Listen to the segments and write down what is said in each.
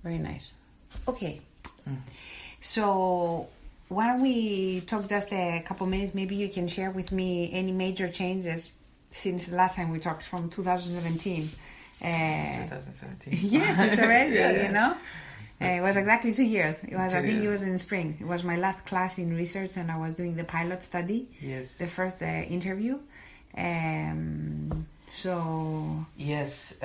Very nice. Okay. So why don't we talk just a couple minutes? Maybe you can share with me any major changes since the last time we talked from 2017. 2017. Yes, it's already, Yeah. you know. It was exactly 2 years. It was, I think years. it was in spring. It was my last class in research, and I was doing the pilot study. Yes. The first interview. So Yes,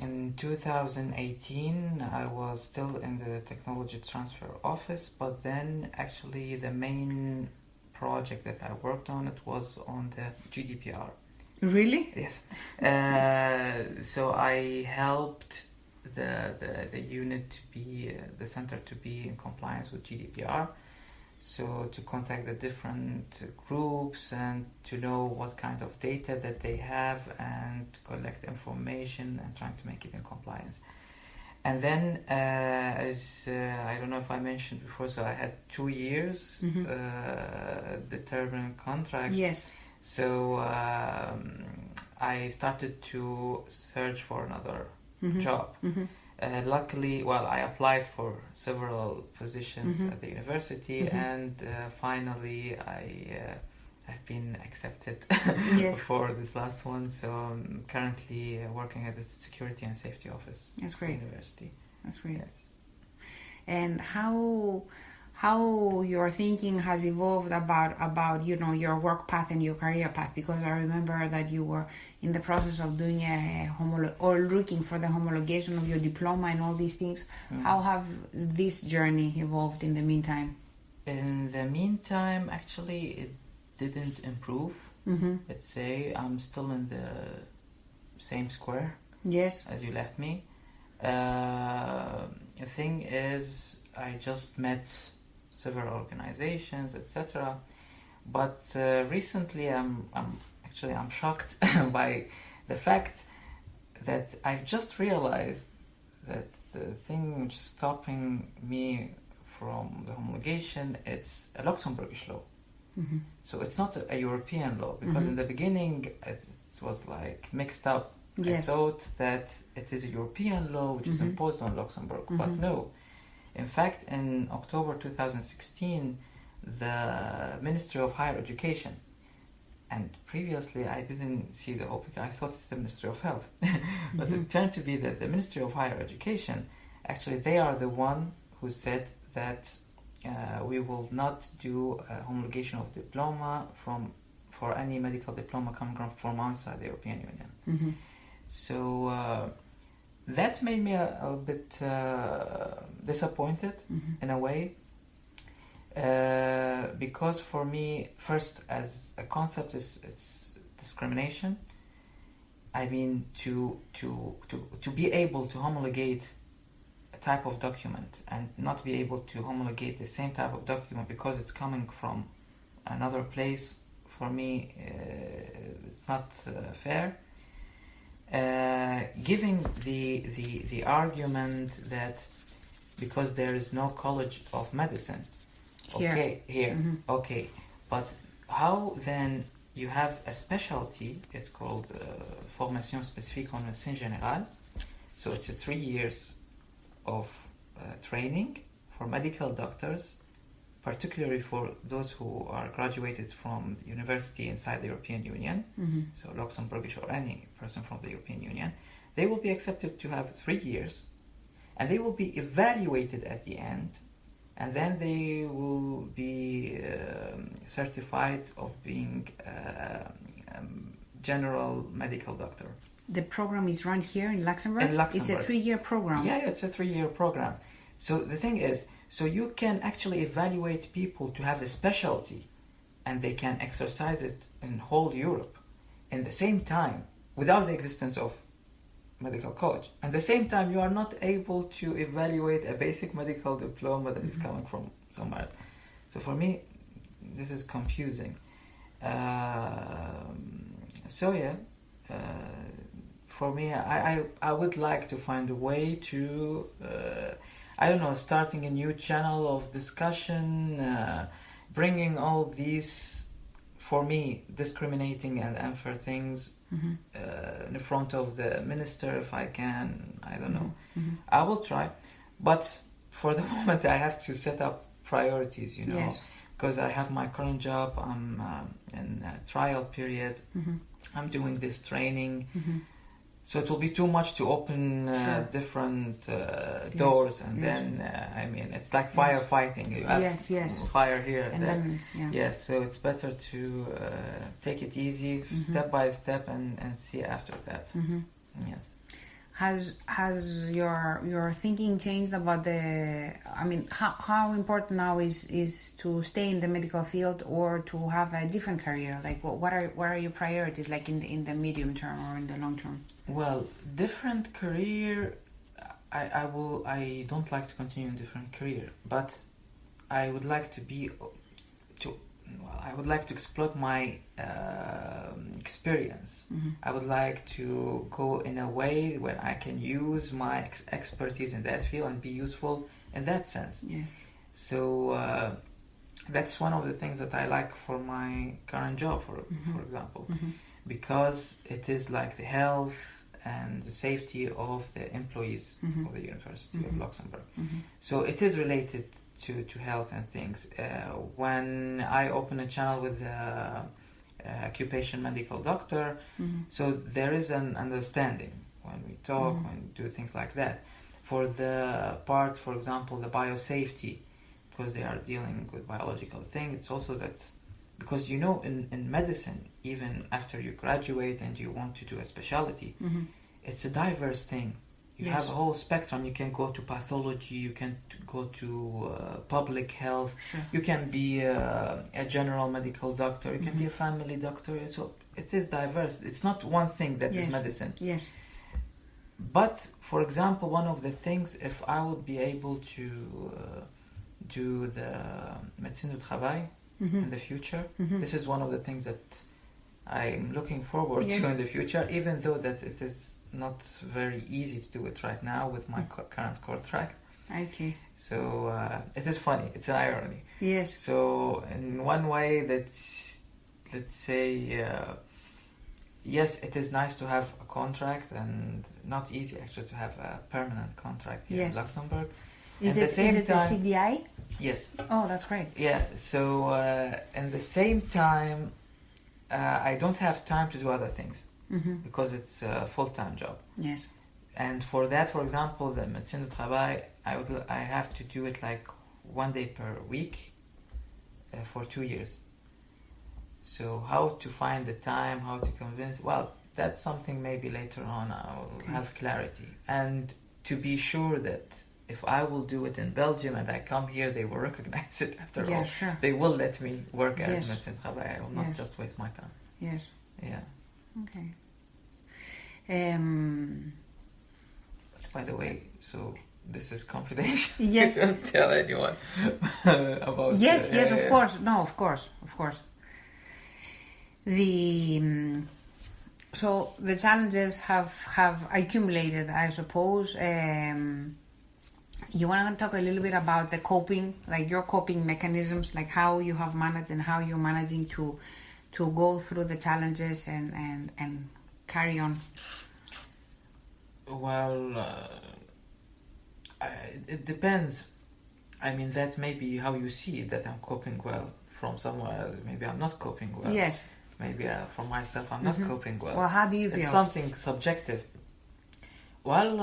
in 2018 I was still in the technology transfer office, but then actually the main project that I worked on, it was on the GDPR. Really? Yes. So I helped the unit to be, the center to be in compliance with GDPR. So to contact the different groups and to know what kind of data that they have and collect information and trying to make it in compliance. And then, as I don't know if I mentioned before, so I had 2 years determined contract. Yes. So I started to search for another job. Luckily, I applied for several positions at the university, and finally I've been accepted Yes. for this last one. So I'm currently working at the Security and Safety Office. That's great. At the university. That's great. Yes. And how your thinking has evolved about your work path and your career path, because I remember that you were in the process of doing or looking for the homologation of your diploma and all these things. How have this journey evolved in the meantime? In the meantime, actually, it didn't improve. Let's say I'm still in the same square. Yes. As you left me. The thing is, I just met several organizations, etc. But recently, I'm shocked by the fact that I've just realized that the thing which is stopping me from the homologation, it's a Luxembourgish law. So it's not a European law, because in the beginning it was like mixed up. Yes. I thought that it is a European law which is imposed on Luxembourg, but no. In fact, in October 2016, the Ministry of Higher Education, and previously I didn't see the whole picture, I thought it's the Ministry of Health, but it turned to be that the Ministry of Higher Education, actually they are the one who said that we will not do a homologation of diploma for any medical diploma coming from outside the European Union. So that made me a bit disappointed in a way, because for me, first, as a concept, it's discrimination. I mean, to be able to homologate a type of document and not be able to homologate the same type of document because it's coming from another place, for me, it's not fair. Giving the argument that because there is no college of medicine, okay, but how then you have a specialty? It's called formation spécifique en médecine générale. So it's 3 years of training for medical doctors, particularly for those who are graduated from the university inside the European Union, so Luxembourgish or any person from the European Union. They will be accepted to have 3 years, and they will be evaluated at the end, and then they will be certified of being a general medical doctor. The program is run here in Luxembourg? In Luxembourg. It's a 3-year program. Yeah, it's a 3-year program. So the thing is, so you can actually evaluate people to have a specialty, and they can exercise it in whole Europe in the same time without the existence of medical college. At the same time, you are not able to evaluate a basic medical diploma that is coming from somewhere. So for me, this is confusing. For me, I would like to find a way to, starting a new channel of discussion, bringing all these, for me, discriminating and unfair things in front of the minister, if I can. I don't know. I will try, but for the moment I have to set up priorities, you know, Yes. because I have my current job. I'm in a trial period. I'm doing this training. So it will be too much to open different doors, and then I mean, it's like firefighting. You have fire here and there. Yes, so it's better to take it easy, step by step, and see after that. Yes. Has your thinking changed about the? I mean, how important now is to stay in the medical field or to have a different career? Like, what are your priorities? Like in the medium term or in the long term? Well, different career. I don't like to continue in different career, but I would like I would like to exploit my experience. I would like to go in a way where I can use my expertise in that field and be useful in that sense. So that's one of the things that I like for my current job, for example, because it is like the health and the safety of the employees of the University of Luxembourg. So it is related to health and things. When I open a channel with occupation medical doctor, so there is an understanding when we talk, when we do things like that. For the part, for example, the biosafety, because they are dealing with biological things, it's also that, because you know, in medicine, even after you graduate and you want to do a specialty, it's a diverse thing. You have a whole spectrum. You can go to pathology, you can go to public health, you can be a general medical doctor, you can be a family doctor. So it is diverse. It's not one thing that is medicine. But, for example, one of the things, if I would be able to do the médecine du travail in the future, this is one of the things that I'm looking forward to in the future, even though that it is not very easy to do it right now with my current contract. Okay. So it is funny. It's an irony. Yes. So in one way, let's say, yes, it is nice to have a contract, and not easy actually to have a permanent contract here in Luxembourg. Is it the CDI? Yes. Oh, that's great. Yeah. So at the same time, I don't have time to do other things because it's a full-time job. Yes. And for that, for example, the médecine du travail, I have to do it like 1 day per week for 2 years. So how to find the time, how to convince, well, that's something maybe later on I'll have clarity. And to be sure that if I will do it in Belgium and I come here, they will recognize it after all. Sure. They will let me work as médecin du travail. I will not just waste my time. Yes. Yeah. Okay. By the way, so this is confidential. Yes. Don't tell anyone about. Yes. Of course. No. Of course. So the challenges have accumulated, I suppose. You want to talk a little bit about the coping, like your coping mechanisms, like how you have managed and how you're managing to go through the challenges and carry on. Well, it depends. I mean, that may be how you see it, that I'm coping well. From somewhere else, maybe I'm not coping well. Yes. Maybe for myself, I'm not coping well. Well, how do you feel? It's something subjective. Well,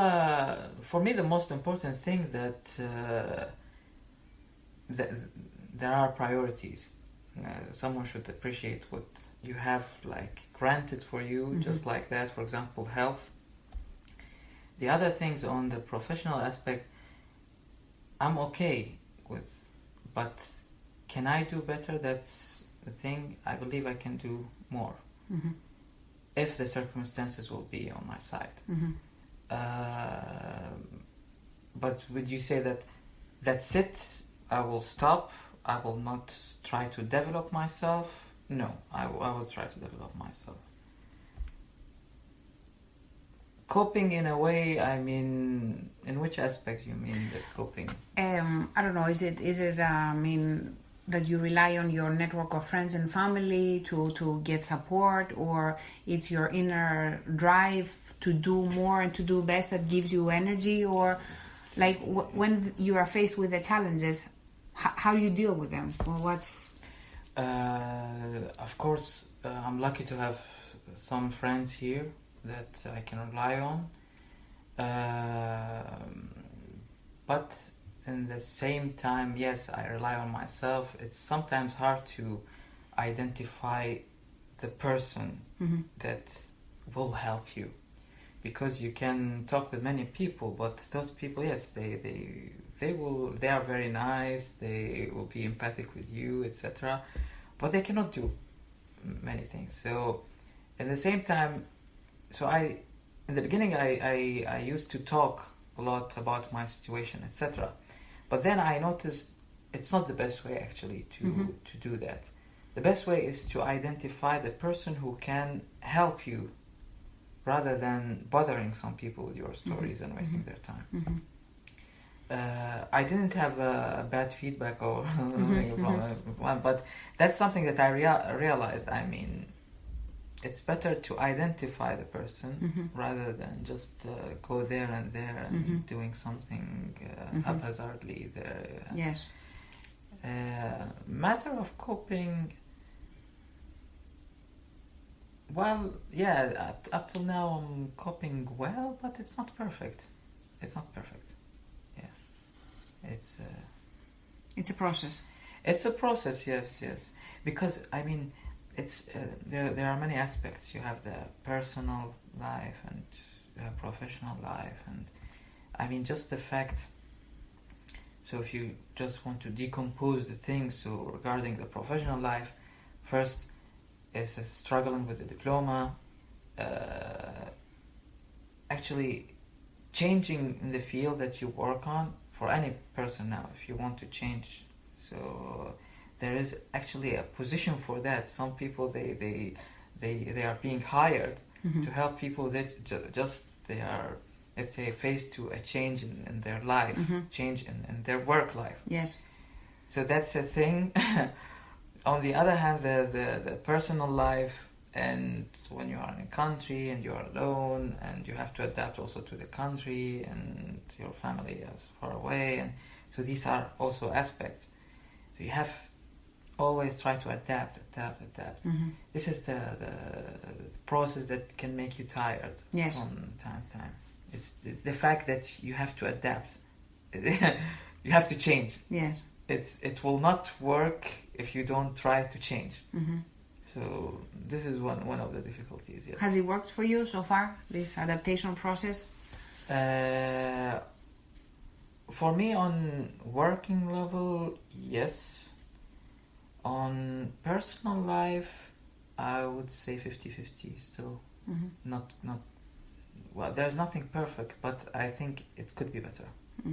for me, the most important thing that there are priorities. Someone should appreciate what you have, like, granted for you, just like that. For example, health. The other things on the professional aspect, I'm okay with, but can I do better? That's the thing. I believe I can do more if the circumstances will be on my side. But would you say that that's it? I will stop. I will not try to develop myself. No, I will try to develop myself. Coping in a way, I mean, in which aspect you mean the coping? I don't know. Is it that you rely on your network of friends and family to get support, or it's your inner drive to do more and to do best that gives you energy, or Like when you are faced with the challenges, how do you deal with them? Or what's... Of course, I'm lucky to have some friends here that I can rely on. But in the same time, yes, I rely on myself. It's sometimes hard to identify the person that will help you, because you can talk with many people, but those people, yes, they are very nice, they will be empathic with you, etc., but they cannot do many things. So at the same time, in the beginning I used to talk a lot about my situation, etc., but then I noticed it's not the best way actually to do that. The best way is to identify the person who can help you, rather than bothering some people with your stories and wasting their time. I didn't have bad feedback or but that's something that I realized. I mean, it's better to identify the person rather than just go there and doing something haphazardly there. Yes. Matter of coping. Well, yeah, up till now I'm coping well, but it's not perfect. It's not perfect. Yeah. It's a process. It's a process, yes. Because, I mean, it's there are many aspects. You have the personal life and you have professional life. And, I mean, just the fact... So if you just want to decompose the things, so regarding the professional life, first... is struggling with the diploma, actually changing in the field that you work on. For any person now, if you want to change, so there is actually a position for that. Some people they are being hired to help people that just they are, let's say, faced to a change in their life, change in their work life. Yes. So that's a thing. On the other hand, the personal life, and when you are in a country and you are alone and you have to adapt also to the country and your family is far away, and so these are also aspects. So you have always try to adapt. This is the process that can make you tired. Yes. From time to time. It's the fact that you have to adapt. You have to change. Yes. It will not work if you don't try to change. So this is one of the difficulties. Yes. Has it worked for you so far, this adaptation process? For me, on working level, yes. On personal life, I would say 50-50 still. Not well, there's nothing perfect, but I think it could be better. Yeah.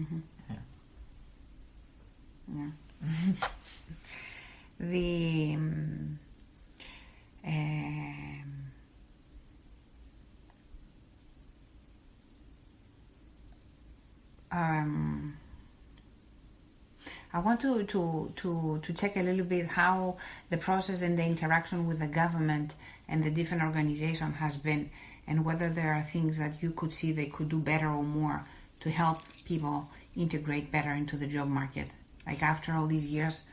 I want to check a little bit how the process and the interaction with the government and the different organizations has been, and whether there are things that you could see they could do better or more to help people integrate better into the job market. Like after all these years,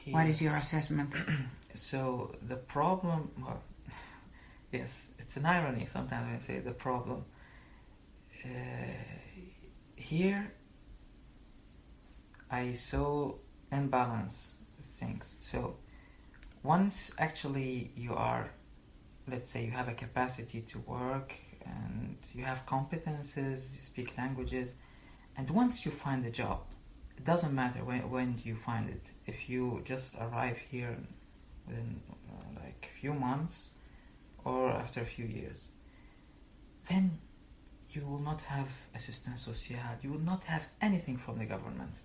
yes. What is your assessment? So the problem, well, yes, it's an irony sometimes when I say the problem. Here, I saw imbalance things. So once actually you are, let's say you have a capacity to work and you have competences, you speak languages, and once you find a job, it doesn't matter when you find it. If you just arrive here within like a few months or after a few years, then you will not have assistance social, you will not have anything from the government.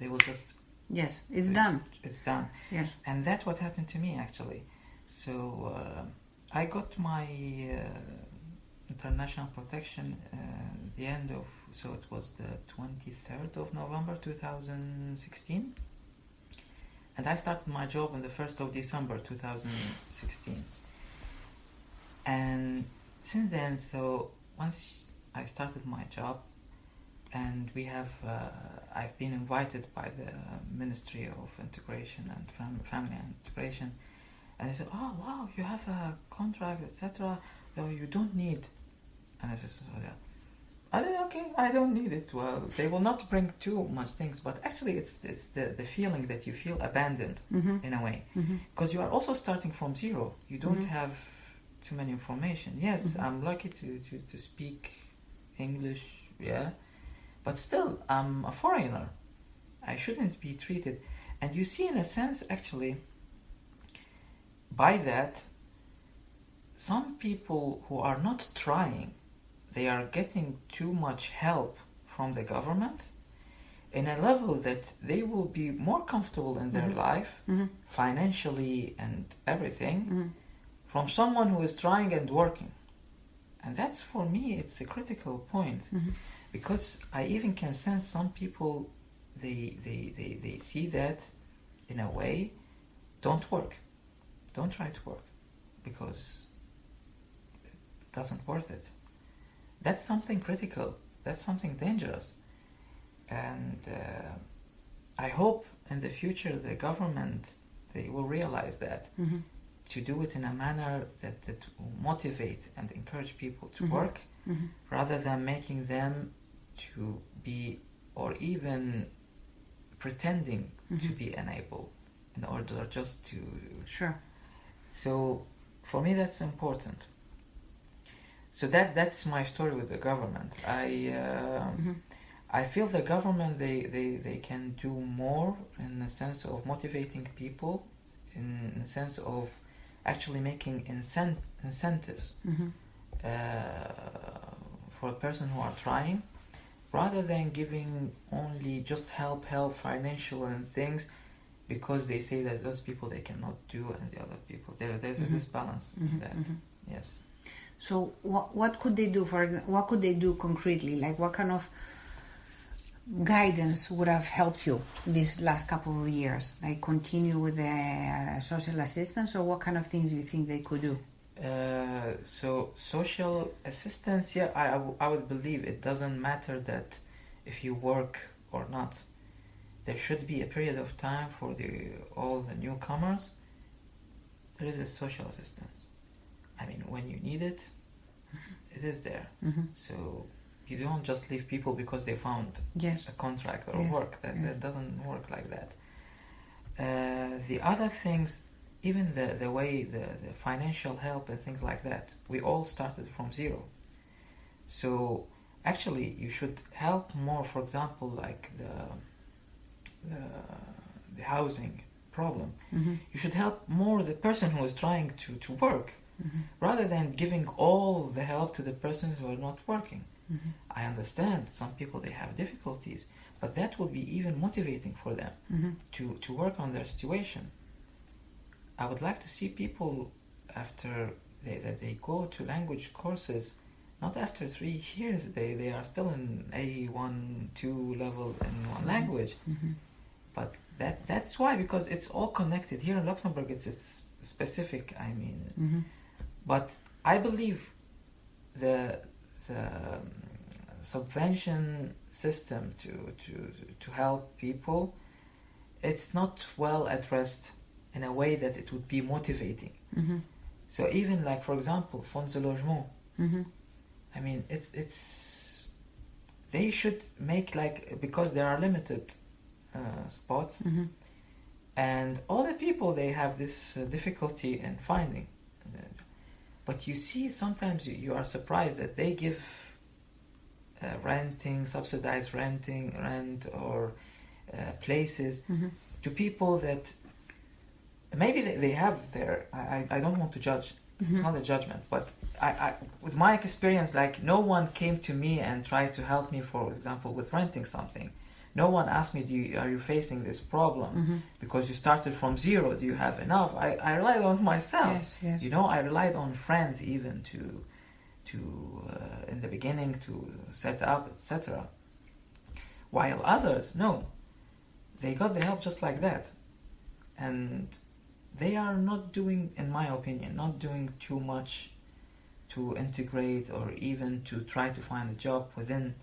They will just... Yes, it's done. It's done. Yes. And that's what happened to me actually. So I got my international protection at the end of... So it was the 23rd of November 2016. And I started my job on the 1st of December 2016. And since then, so once I started my job, and we have I've been invited by the Ministry of Integration and Family and Integration, and they said, oh wow, you have a contract, etc. No, you don't need. And I just said, yeah. I said, okay, I don't need it. Well, they will not bring too much things, but actually it's the feeling that you feel abandoned in a way, because you are also starting from zero. You don't have too many information. Yes, I'm lucky to speak English, yeah, but still I'm a foreigner. I shouldn't be treated. And you see, in a sense, actually, by that, some people who are not trying, they are getting too much help from the government in a level that they will be more comfortable in their life, financially and everything, from someone who is trying and working. And that's, for me, it's a critical point, because I even can sense some people, they see that in a way, don't work. Don't try to work, because it doesn't worth it. That's something critical. That's something dangerous. And I hope in the future the government, they will realize that, to do it in a manner that will motivate and encourage people to work, rather than making them to be, or even pretending to be unable in order just to... Sure. So for me that's important. So that's my story with the government. I feel the government, they can do more in the sense of motivating people, in the sense of actually making incentives for a person who are trying, rather than giving only just help, financial and things, because they say that those people they cannot do, and the other people, there's a disbalance in that. Yes. So what could they do? For example, what could they do concretely? Like, what kind of guidance would have helped you these last couple of years? Like, continue with the social assistance, or what kind of things do you think they could do? So social assistance, yeah, I would believe it doesn't matter that if you work or not. There should be a period of time for all the newcomers. There is a social assistance. I mean, when you need it, it is there. So you don't just leave people because they found a contract or work. That doesn't work like that. The other things, even the way the financial help and things like that, we all started from zero. So actually you should help more, for example, like the housing problem. You should help more the person who is trying to work, rather than giving all the help to the persons who are not working. I understand some people, they have difficulties, but that would be even motivating for them to work on their situation. I would like to see people, after they go to language courses, not after 3 years, they are still in A1, 2 level in one language. But that's why, because it's all connected. Here in Luxembourg, it's specific, I mean. But I believe the subvention system to help people, it's not well addressed in a way that it would be motivating. So even like, for example, fonds de logement, I mean, it's they should make, like, because there are limited spots, and all the people, they have this difficulty in finding. But you see, sometimes you are surprised that they give subsidized rent or places to people that maybe they have their... I don't want to judge. It's not a judgment, but I with my experience, like, no one came to me and tried to help me, for example, with renting something. No one asked me, are you facing this problem? Because you started from zero, do you have enough? I relied on myself. Yes. You know, I relied on friends even to in the beginning to set up, etc. While others, no. They got the help just like that. And they are not doing, in my opinion, not doing too much to integrate or even to try to find a job within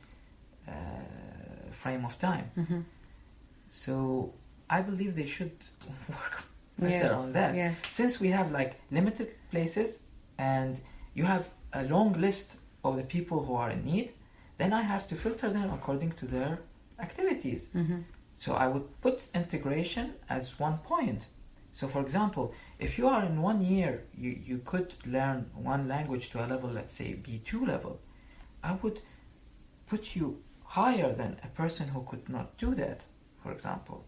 frame of time. So I believe they should work better Yes. on that. Yes. Since we have like limited places and you have a long list of the people who are in need, then I have to filter them according to their activities. So I would put integration as one point. So for example, if you are in 1 year, you could learn one language to a level, let's say B2 level, I would put you higher than a person who could not do that, for example.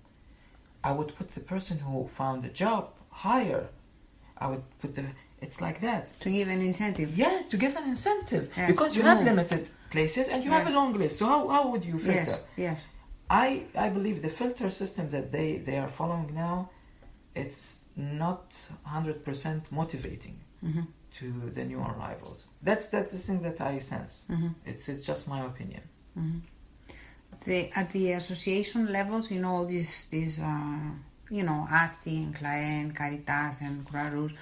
I would put the person who found a job higher. I would put it's like that. To give an incentive. Yeah, to give an incentive. Yes. Because you have limited places and you have a Yes. long list. So how would you filter? Yes. I believe the filter system that they are following now, it's not 100% motivating to the new arrivals. That's the thing that I sense. It's just my opinion. At the association levels, all these ASTI and CLAEN, Caritas and Croix Rouge,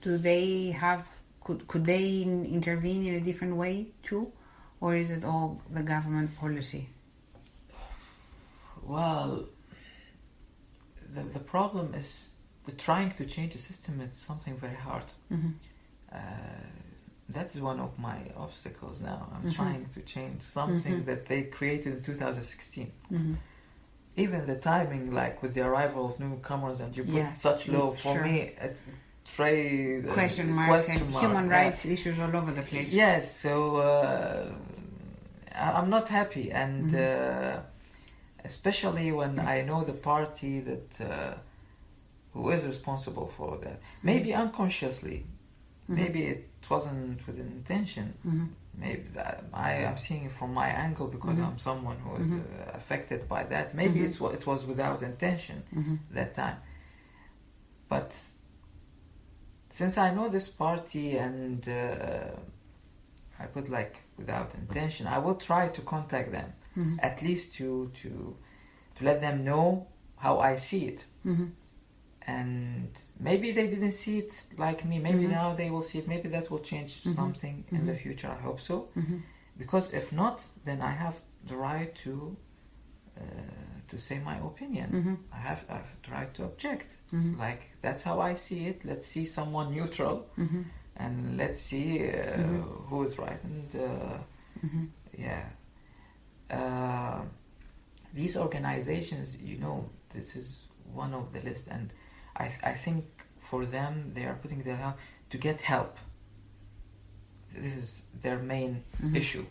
do they have, could they intervene in a different way too? Or is it all the government policy? Well, the problem is trying to change the system is something very hard. That is one of my obstacles now. I'm trying to change something that they created in 2016. Even the timing, like with the arrival of newcomers, and you put such low, for me, trade question marks and human rights issues all over the place. Yes, so I'm not happy, and especially when I know the party that who is responsible for that. Maybe unconsciously, maybe it wasn't with intention. Maybe I am seeing it from my angle because I'm someone who is affected by that. Maybe it was without intention that time. But since I know this party and I put like without intention, I will try to contact them, at least to let them know how I see it. And maybe they didn't see it like me. Maybe now they will see it. Maybe that will change something in the future. I hope so. Because if not, then I have the right to say my opinion. I have the right to object. Like, that's how I see it. Let's see someone neutral, and let's see who is right. And these organizations, this is one of the list, and I think for them, they are putting their help to get help. This is their main issue,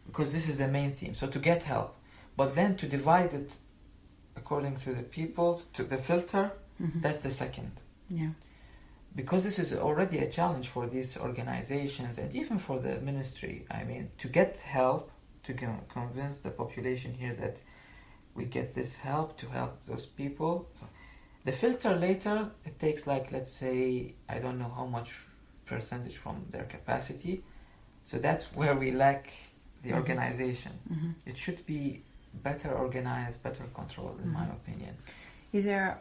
because this is the main theme. So to get help, but then to divide it according to the people, to the filter, that's the second. Yeah. Because this is already a challenge for these organizations and even for the ministry. I mean, to get help, to convince the population here that we get this help to help those people. So the filter later, it takes like, let's say, I don't know how much percentage from their capacity. So that's where we lack the organization. It should be better organized, better controlled, in my opinion. Is there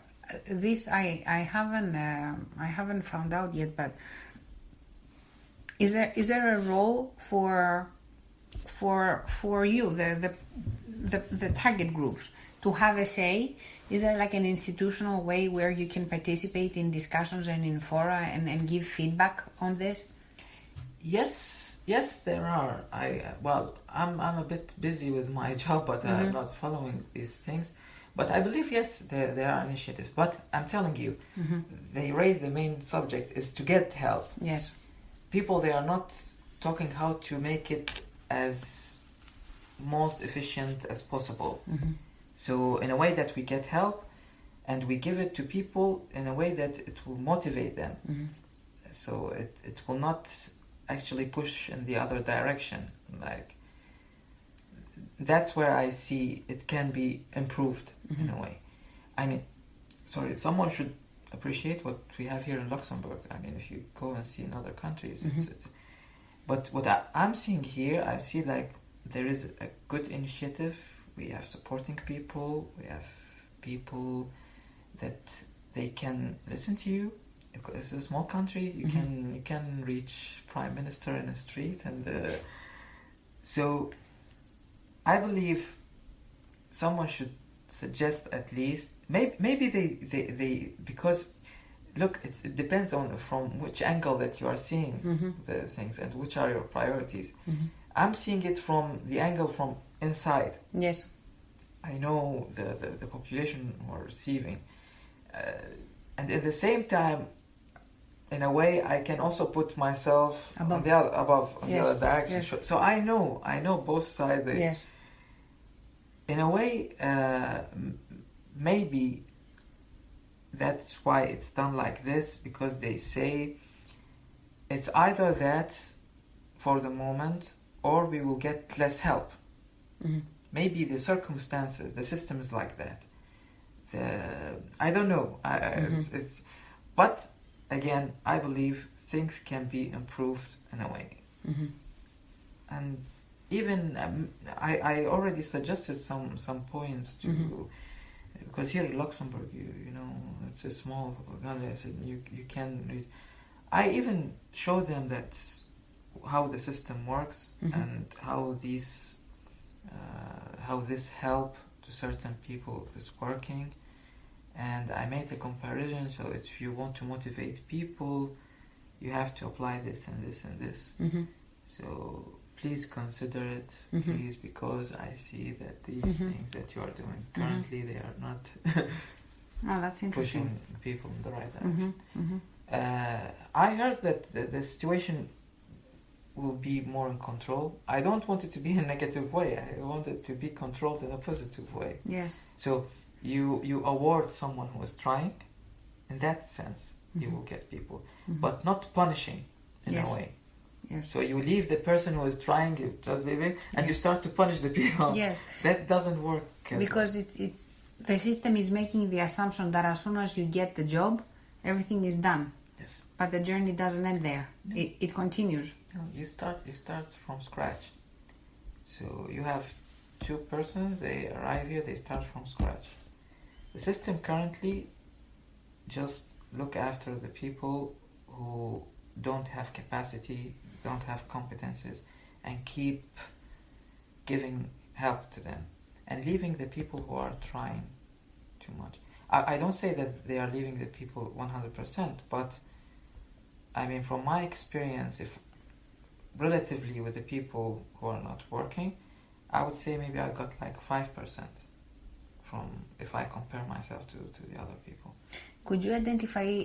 this? I haven't found out yet, but is there a role for you, the target groups, to have a say? Is there like an institutional way where you can participate in discussions and in fora and give feedback on this? Yes, there are. I'm a bit busy with my job, but I'm not following these things. But I believe, yes, there are initiatives. But I'm telling you, they raise the main subject is to get help. Yes. People, they are not talking how to make it as most efficient as possible. So in a way that we get help and we give it to people in a way that it will motivate them. So it will not actually push in the other direction. Like, that's where I see it can be improved in a way. I mean, someone should appreciate what we have here in Luxembourg. I mean, if you go and see in other countries, but what I'm seeing here, I see like there is a good initiative. We have supporting people. We have people that they can listen to you. It's a small country. You can reach prime minister in the street, and so I believe someone should suggest at least, maybe they because look, it depends on from which angle that you are seeing the things and which are your priorities. I'm seeing it from the angle from inside. Yes. I know the population who are receiving, and at the same time, in a way, I can also put myself above the other direction. Yes. So I know both sides. Yes. In a way, maybe that's why it's done like this, because they say it's either that for the moment, or we will get less help. Maybe the circumstances, the system is like that. I don't know. It's but again, I believe things can be improved in a way. And even I already suggested some points to because here in Luxembourg, you know, it's a small country. I said you can read. I even showed them that how the system works and how this help to certain people is working, and I made a comparison. So if you want to motivate people, you have to apply this and this and this. So please consider it, please, because I see that these things that you are doing currently, they are not that's interesting. pushing people in the right direction. I heard that the situation will be more in control. I don't want it to be in a negative way. I want it to be controlled in a positive way. Yes. So you award someone who is trying. In that sense, you will get people, but not punishing in a way. Yes. So you leave the person who is trying, you just leave it, and you start to punish the people. Yes. That doesn't work. Because it's the system is making the assumption that as soon as you get the job, everything is done. Yes. But the journey doesn't end there. No. It continues. No, you start from scratch. So you have two persons, they arrive here, they start from scratch. The system currently just look after the people who don't have capacity, don't have competences, and keep giving help to them, and leaving the people who are trying too much. I don't say that they are leaving the people 100%, but I mean, from my experience, if relatively with the people who are not working, I would say maybe I got like 5% from if I compare myself to the other people. Could you identify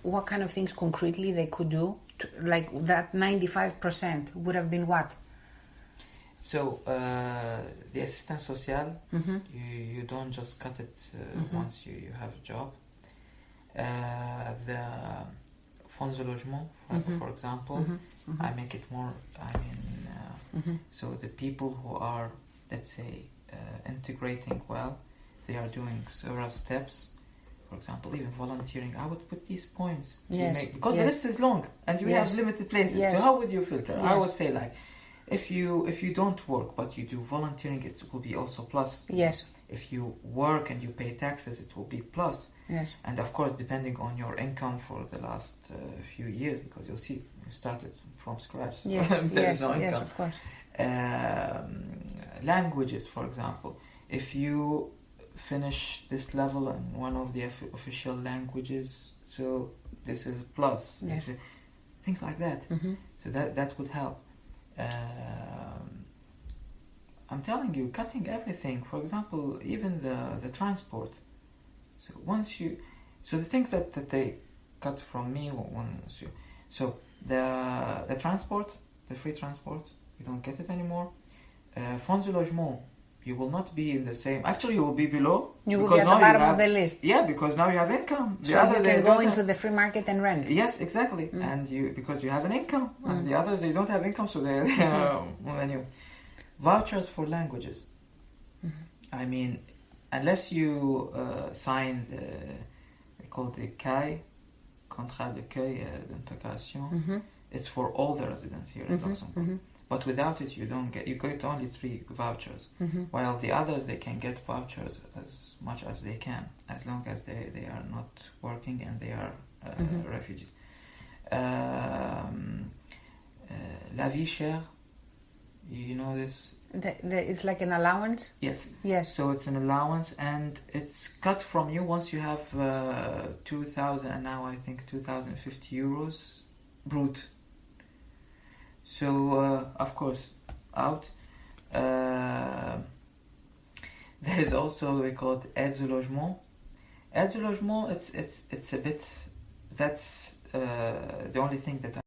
what kind of things concretely they could do? Like that 95% would have been what? So the assistance social, you don't just cut it once you have a job. The fonds de logement, for example, I make it more, so the people who are, let's say, integrating well, they are doing several steps. For example, even volunteering, I would put these points to make, because the list is long and you have limited places. So how would you filter? I would say, like, if you don't work but you do volunteering, it will be also plus. Yes. If you work and you pay taxes, it will be plus. Yes. And of course, depending on your income for the last few years, because you'll see you started from scratch. So there is no income. Yes, of course. Languages, for example, if you finish this level in one of the official languages, so this is a plus. Yes. Things like that. So that would help. I'm telling you, cutting everything. For example, even the transport. So the things that they cut from me, so the transport, the free transport, you don't get it anymore. Fonds de logement, you will not be in the same. Actually, you will be below. You will be at the bottom of the list. Yeah, because now you have income. So you can go into the free market and rent. Yes, exactly. And because you have an income, and the others, they don't have income, so they are more than you. Vouchers for languages. I mean, unless you sign we call it the CAI, Contrat d'accueil d'intégration. It's for all the residents here in Luxembourg. But without it, you get only 3 vouchers. While the others, they can get vouchers as much as they can, as long as they are not working and they are refugees. La vie chère, You know this? It's like an allowance? Yes. Yes. So it's an allowance, and it's cut from you once you have 2,000, and now I think 2,050 euros brut. So, of course, out. There is also, we call it aide au logement. Aide au logement, it's a bit, that's the only thing that